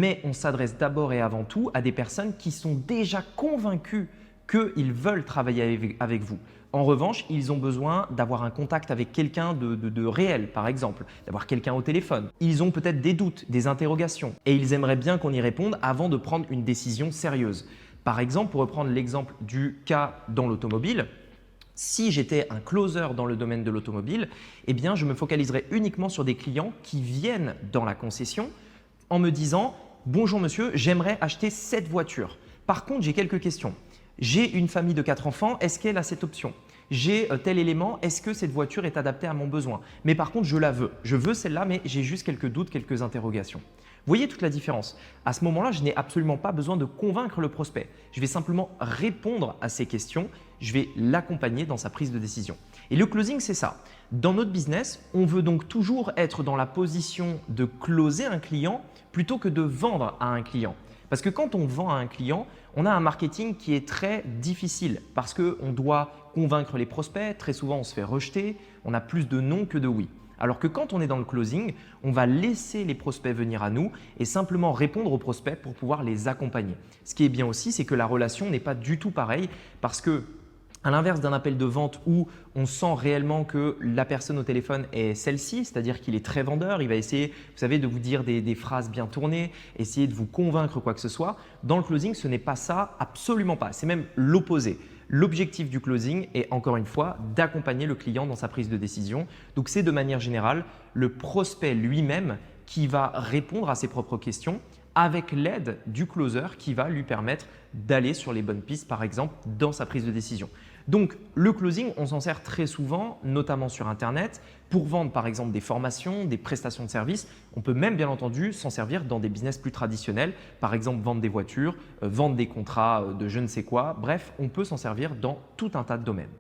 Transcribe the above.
Mais on s'adresse d'abord et avant tout à des personnes qui sont déjà convaincues qu'ils veulent travailler avec vous. En revanche, ils ont besoin d'avoir un contact avec quelqu'un de réel, par exemple, d'avoir quelqu'un au téléphone. Ils ont peut-être des doutes, des interrogations et ils aimeraient bien qu'on y réponde avant de prendre une décision sérieuse. Par exemple, pour reprendre l'exemple du cas dans l'automobile, si j'étais un closer dans le domaine de l'automobile, eh bien, je me focaliserais uniquement sur des clients qui viennent dans la concession en me disant « Bonjour monsieur, j'aimerais acheter cette voiture. Par contre, j'ai quelques questions. J'ai une famille de 4 enfants, est-ce qu'elle a cette option? J'ai tel élément, est-ce que cette voiture est adaptée à mon besoin? Mais par contre, je la veux. Je veux celle-là, mais j'ai juste quelques doutes, quelques interrogations. » Vous voyez toute la différence. À ce moment-là, je n'ai absolument pas besoin de convaincre le prospect. Je vais simplement répondre à ses questions. Je vais l'accompagner dans sa prise de décision. Et le closing, c'est ça. Dans notre business, on veut donc toujours être dans la position de closer un client plutôt que de vendre à un client. Parce que quand on vend à un client, on a un marketing qui est très difficile parce qu'on doit convaincre les prospects. Très souvent, on se fait rejeter. On a plus de non que de oui. Alors que quand on est dans le closing, on va laisser les prospects venir à nous et simplement répondre aux prospects pour pouvoir les accompagner. Ce qui est bien aussi, c'est que la relation n'est pas du tout pareille parce que à l'inverse d'un appel de vente où on sent réellement que la personne au téléphone est celle-ci, c'est-à-dire qu'il est très vendeur, il va essayer, vous savez, de vous dire des phrases bien tournées, essayer de vous convaincre quoi que ce soit. Dans le closing, ce n'est pas ça, absolument pas. C'est même l'opposé. L'objectif du closing est encore une fois d'accompagner le client dans sa prise de décision. Donc, c'est de manière générale le prospect lui-même qui va répondre à ses propres questions avec l'aide du closer qui va lui permettre d'aller sur les bonnes pistes, par exemple, dans sa prise de décision. Donc, le closing, on s'en sert très souvent, notamment sur Internet, pour vendre par exemple des formations, des prestations de services. On peut même bien entendu s'en servir dans des business plus traditionnels, par exemple vendre des voitures, vendre des contrats de je ne sais quoi. Bref, on peut s'en servir dans tout un tas de domaines.